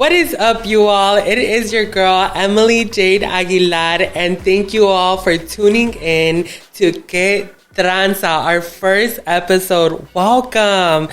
What is up, you all? It is your girl, Emily Jade Aguilar, and thank you all for tuning in to Que Transa, our first episode. Welcome.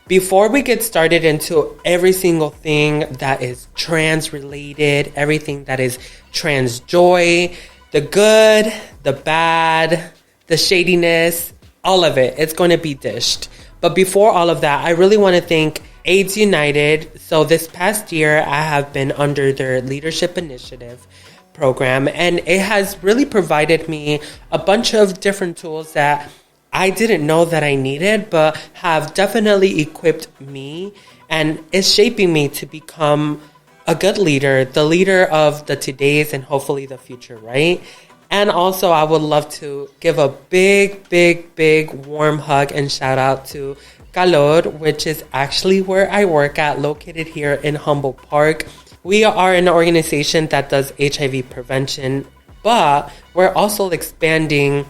Before we get started into every single thing that is trans-related, everything that is trans joy, the good, the bad, the shadiness, all of it, it's going to be dished. But before all of that, I really want to thank AIDS United. So this past year, I have been under their Leadership Initiative program, and it has really provided me a bunch of different tools that I didn't know that I needed, but have definitely equipped me and is shaping me to become a good leader, the leader of the todays and hopefully the future, right? And also, I would love to give a big warm hug and shout out to Calor, which is actually where I work at, located here in Humboldt Park. We are an organization that does HIV prevention, but we're also expanding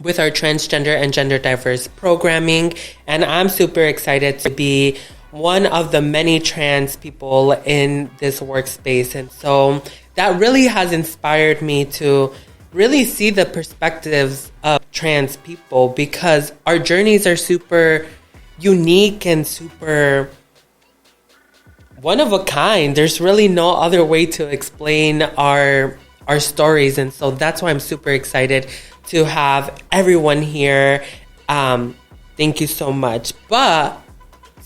with our transgender and gender diverse programming. And I'm super excited to be one of the many trans people in this workspace. And so that really has inspired me to really see the perspectives of trans people, because our journeys are super unique and super one of a kind. There's really no other way to explain our stories. And so that's why I'm super excited to have everyone here. Thank you so much. But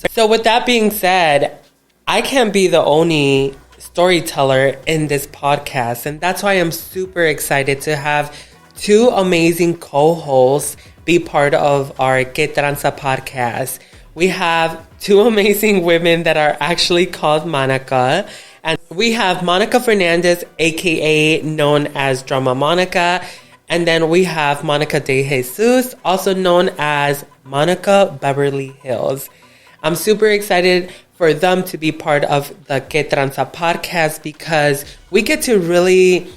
so with that being said, I can't be the only storyteller in this podcast. And that's why I'm super excited to have two amazing co-hosts be part of our Que Transa Podcast. We have two amazing women that are actually called Monica. And we have Monica Fernandez, aka known as Drama Monica. And then we have Monica Dejesus, also known as Monica Beverly Hills. I'm super excited for them to be part of the Que Transa Podcast, because we get to really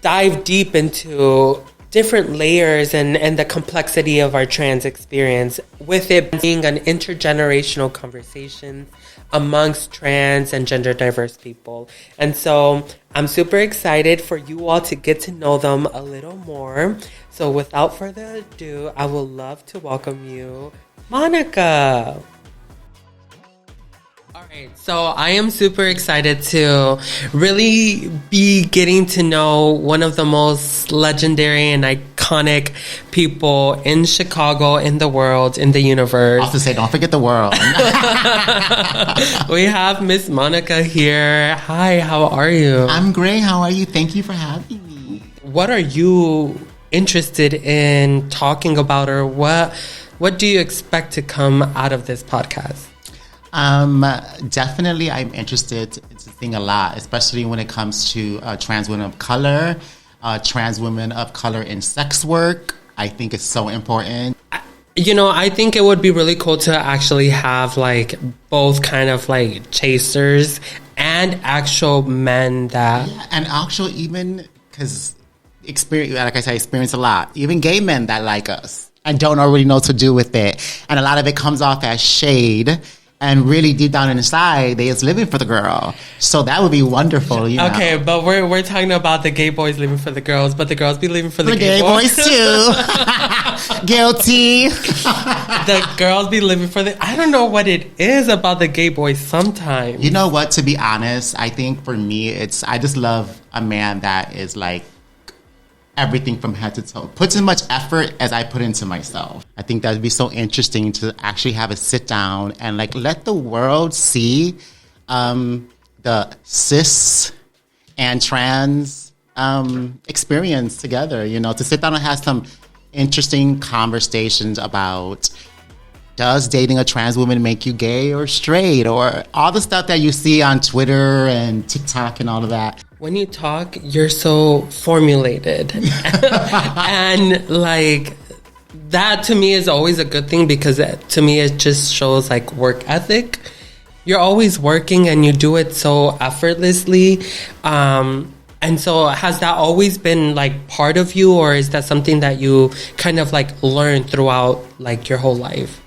dive deep into different layers and the complexity of our trans experience, with it being an intergenerational conversation amongst trans and gender diverse people. And so I'm super excited for you all to get to know them a little more. So without further ado, I would love to welcome you, Monica. All right, so I am super excited to really be getting to know one of the most legendary and iconic people in Chicago, in the world, in the universe. I'll have to say, don't forget the world. We have Miss Monica here. Hi, how are you? I'm great. How are you? Thank you for having me. What are you interested in talking about, or what do you expect to come out of this podcast? Definitely, I'm interested in seeing a lot, especially when it comes to trans women of color, trans women of color in sex work. I think it's so important. You know, I think it would be really cool to actually have like both kind of like chasers and actual men that... Yeah, and actual even, because experience, like I said, experience a lot. Even gay men that like us and don't already know what to do with it. And a lot of it comes off as shade. And really deep down inside, they is living for the girl. So that would be wonderful, you know. Okay, but we're talking about the gay boys living for the girls, but the girls be living for the gay boys too. Guilty. The girls be living for the... I don't know what it is about the gay boys sometimes. You know what, to be honest, I think for me, I just love a man that is like everything from head to toe. Puts as much effort as I put into myself. I think that would be so interesting to actually have a sit down and like let the world see the cis and trans experience together, you know, to sit down and have some interesting conversations about, does dating a trans woman make you gay or straight, or all the stuff that you see on Twitter and TikTok and all of that. When you talk, you're so formulated. And like that to me is always a good thing, because to me it just shows like work ethic. You're always working and you do it so effortlessly. And so has that always been like part of you, or is that something that you kind of like learned throughout like your whole life?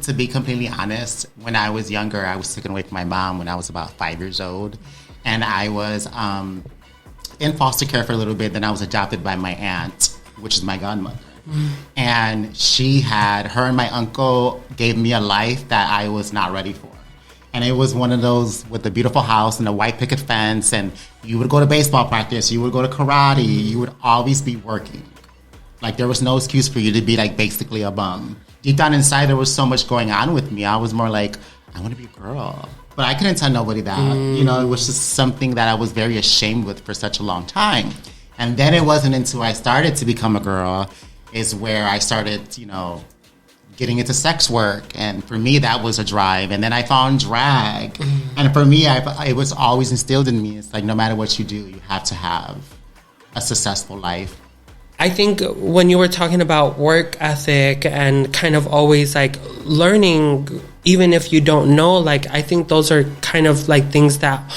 To be completely honest, when I was younger, I was taken away from my mom when I was about 5 years old. And I was in foster care for a little bit. Then I was adopted by my aunt, which is my godmother. And her and my uncle gave me a life that I was not ready for. And it was one of those with a beautiful house and a white picket fence. And you would go to baseball practice, you would go to karate, you would always be working. Like, there was no excuse for you to be, like, basically a bum. Deep down inside, there was so much going on with me. I was more like, I want to be a girl. But I couldn't tell nobody that. You know, it was just something that I was very ashamed with for such a long time. And then it wasn't until I started to become a girl is where I started, you know, getting into sex work. And for me, that was a drive. And then I found drag. And for me, it was always instilled in me. It's like, no matter what you do, you have to have a successful life. I think when you were talking about work ethic and kind of always like learning, even if you don't know, like, I think those are kind of like things that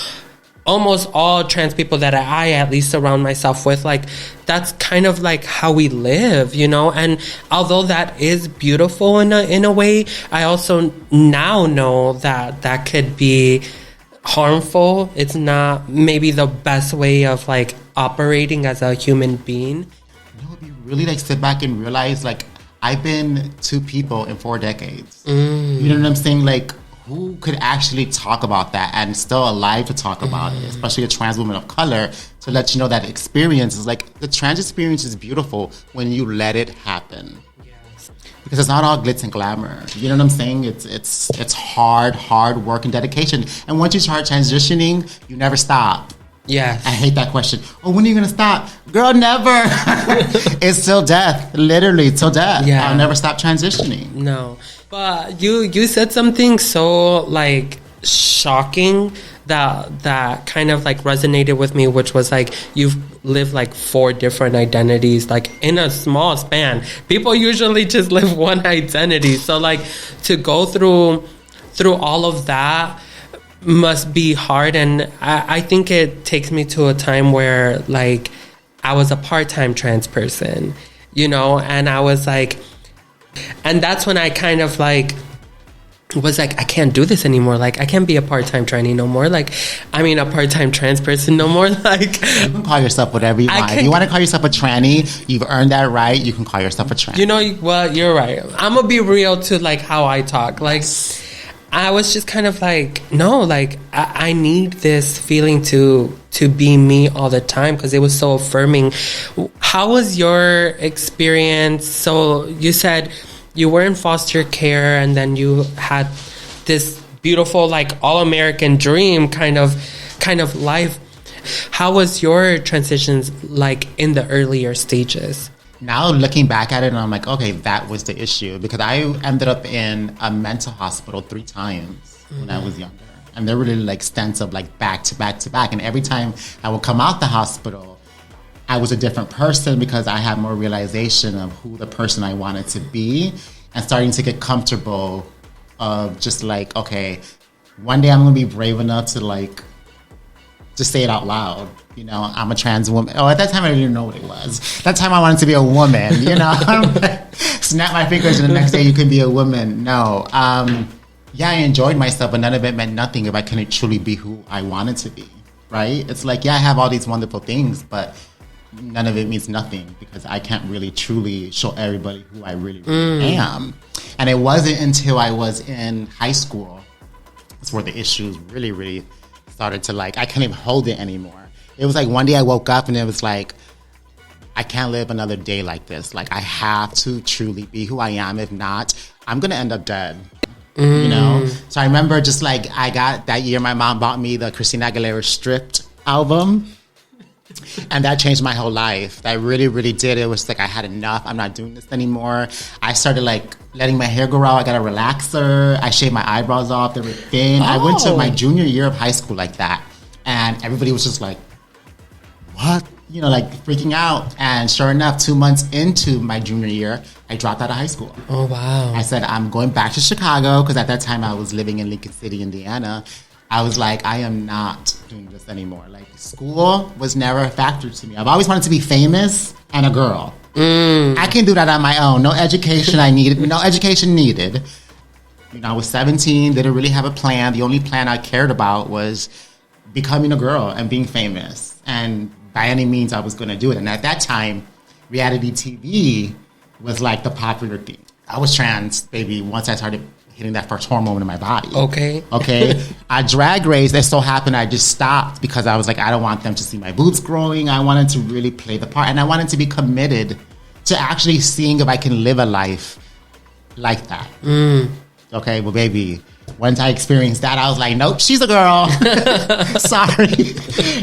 almost all trans people that I at least surround myself with, like, that's kind of like how we live, you know? And although that is beautiful in a way, I also now know that that could be harmful. It's not maybe the best way of like operating as a human being. If you really like sit back and realize, like, I've been two people in 4 decades. You know what I'm saying? Like, who could actually talk about that and still alive to talk about it, especially a trans woman of color, to let you know that experience is like, the trans experience is beautiful when you let it happen. Yes. Because it's not all glitz and glamour. You know what I'm saying? It's hard work and dedication. And once you start transitioning, you never stop. Yes. I hate that question. Oh, when are you going to stop? Girl, never. It's till death. Literally, till death. Yeah. I'll never stop transitioning. No. But you said something so, like, shocking that kind of, like, resonated with me, which was, like, you've lived, like, 4 different identities, like, in a small span. People usually just live one identity. So, like, to go through all of that must be hard. And I think it takes me to a time where, like, I was a part-time trans person, you know, and I was like, and that's when I kind of like was like, I can't do this anymore. Like, I can't be a part-time tranny no more. Like, I mean, a part-time trans person no more. Like, you can call yourself whatever you want. If you want to call yourself a tranny, you've earned that right. You can call yourself a tranny. You know, well, you're right. I'm gonna be real to like how I talk. Like, I was just kind of like, no, like, I need this feeling to be me all the time, because it was so affirming. How was your experience? So you said you were in foster care, and then you had this beautiful, like, all-American dream kind of life. How was your transitions like in the earlier stages? Now looking back at it, and I'm like, okay, that was the issue, because I ended up in a mental hospital 3 times when I was younger. And there were really like stints of like back to back to back. And every time I would come out the hospital, I was a different person, because I had more realization of who the person I wanted to be, and starting to get comfortable of just like, okay, one day I'm going to be brave enough to like just say it out loud. You know, I'm a trans woman. Oh, at that time I didn't even know what it was. That time I wanted to be a woman, you know. Snap my fingers and the next day you can be a woman. No. Yeah, I enjoyed myself, but none of it meant nothing if I couldn't truly be who I wanted to be, right? It's like, yeah, I have all these wonderful things, but none of it means nothing, because I can't really truly show everybody who I really am. And it wasn't until I was in high school, that's where the issues really, really started to like, I couldn't even hold it anymore. It was like one day I woke up and it was like, I can't live another day like this. Like, I have to truly be who I am. If not, I'm going to end up dead. You know? So I remember just like, I got that year, my mom bought me the Christina Aguilera Stripped album. And that changed my whole life. That really, really did. It was like, I had enough. I'm not doing this anymore. I started like letting my hair grow out. I got a relaxer. I shaved my eyebrows off. They were thin. I went to my junior year of high school like that. And everybody was just like, what? You know, like freaking out. And sure enough, 2 months into my junior year, I dropped out of high school. Oh, wow. I said, I'm going back to Chicago, because at that time I was living in Lincoln City, Indiana. I was like, I am not doing this anymore. Like, school was never a factor to me. I've always wanted to be famous and a girl. I can do that on my own. No education needed. You know, I was 17, didn't really have a plan. The only plan I cared about was becoming a girl and being famous. And by any means, I was going to do it. And at that time, reality TV was like the popular thing. I was trans, baby, once I started hitting that first hormone in my body. Okay. At Drag Race, it so happened I just stopped because I was like, I don't want them to see my boobs growing. I wanted to really play the part. And I wanted to be committed to actually seeing if I can live a life like that. Okay, well, baby, once I experienced that, I was like, nope, she's a girl. Sorry.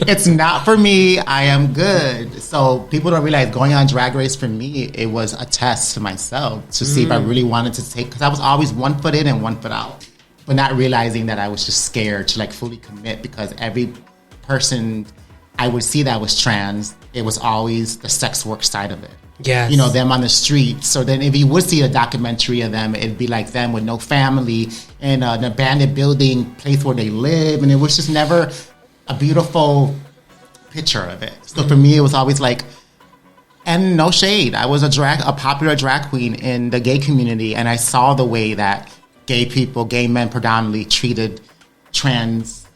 It's not for me. I am good. So people don't realize going on Drag Race for me, it was a test to myself to see if I really wanted to take, because I was always 1 foot in and 1 foot out, but not realizing that I was just scared to like fully commit, because every person I would see that was trans, it was always the sex work side of it. Yes. You know, them on the streets. So then if you would see a documentary of them, it'd be like them with no family in an abandoned building, place where they live. And it was just never a beautiful picture of it. So for me, it was always like, and no shade, I was a popular drag queen in the gay community. And I saw the way that gay people, gay men predominantly treated trans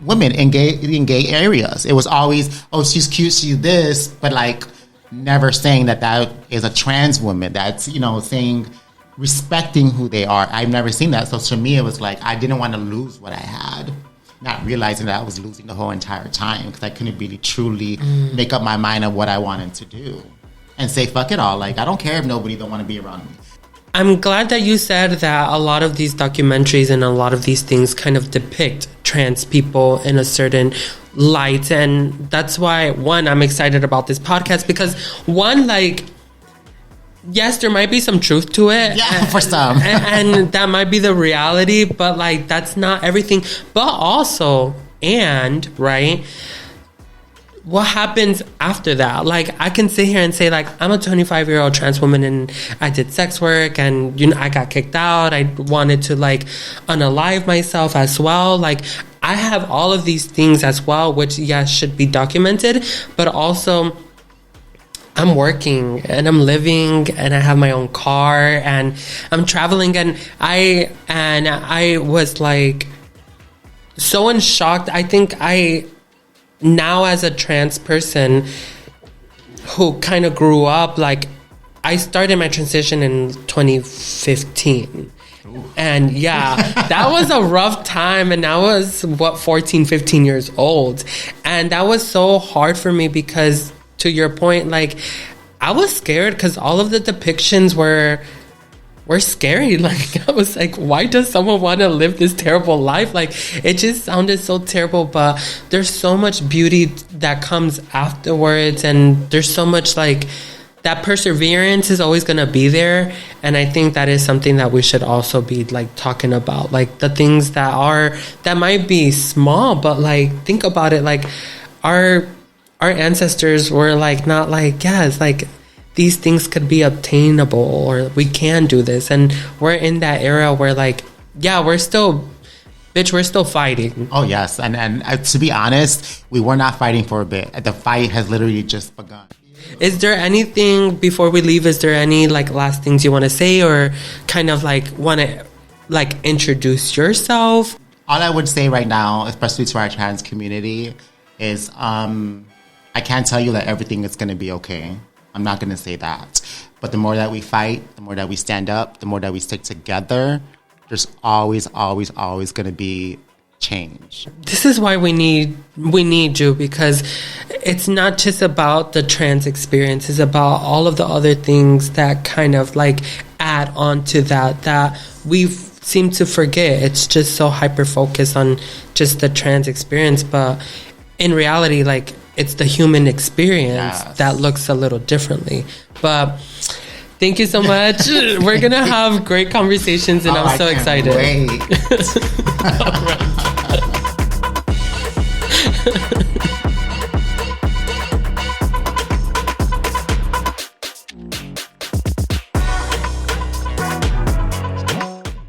women in gay areas. It was always, oh, she's cute, she's this, but like, never saying that is a trans woman. That's, you know, saying, respecting who they are. I've never seen that. So to me, it was like, I didn't want to lose what I had, not realizing that I was losing the whole entire time, because I couldn't really truly make up my mind of what I wanted to do and say, fuck it all. Like, I don't care if nobody don't want to be around me. I'm glad that you said that a lot of these documentaries and a lot of these things kind of depict trans people in a certain light. And that's why, one, I'm excited about this podcast, because one, like, yes, there might be some truth to it. Yeah, for some. and that might be the reality, but like, that's not everything. But also, right, what happens after that? Like, I can sit here and say, like, I'm a 25-year-old trans woman and I did sex work and, you know, I got kicked out. I wanted to, like, unalive myself as well. Like, I have all of these things as well, which, yes, should be documented. But also, I'm working and I'm living and I have my own car and I'm traveling. And I was, like, so in shock. I think now as a trans person who kind of grew up, like, I started my transition in 2015. And yeah, that was a rough time. And I was, 14, 15 years old. And that was so hard for me because, to your point, like, I was scared because all of the depictions were scary. Like, I was like, why does someone want to live this terrible life? Like, it just sounded so terrible, but there's so much beauty that comes afterwards, and there's so much, like, that perseverance is always going to be there. And I think that is something that we should also be, like, talking about, like, the things that might be small, but, like, think about it, like, our ancestors were, like, not like, yeah, it's like, these things could be obtainable, or we can do this. And we're in that era where, like, yeah, we're still fighting. Oh, yes. And to be honest, we were not fighting for a bit. The fight has literally just begun. Is there anything, before we leave, is there any, like, last things you want to say, or kind of, like, want to, like, introduce yourself? All I would say right now, especially to our trans community, is I can't tell you that everything is going to be okay. I'm not going to say that. But the more that we fight, the more that we stand up, the more that we stick together, there's always, always, always going to be change. This is why we need you, because it's not just about the trans experience. It's about all of the other things that kind of, like, add on to that we seem to forget. It's just so hyper-focused on just the trans experience. But in reality, like, it's the human experience that looks a little differently. But thank you so much. We're going to have great conversations, and I'm so excited. Wait. All right.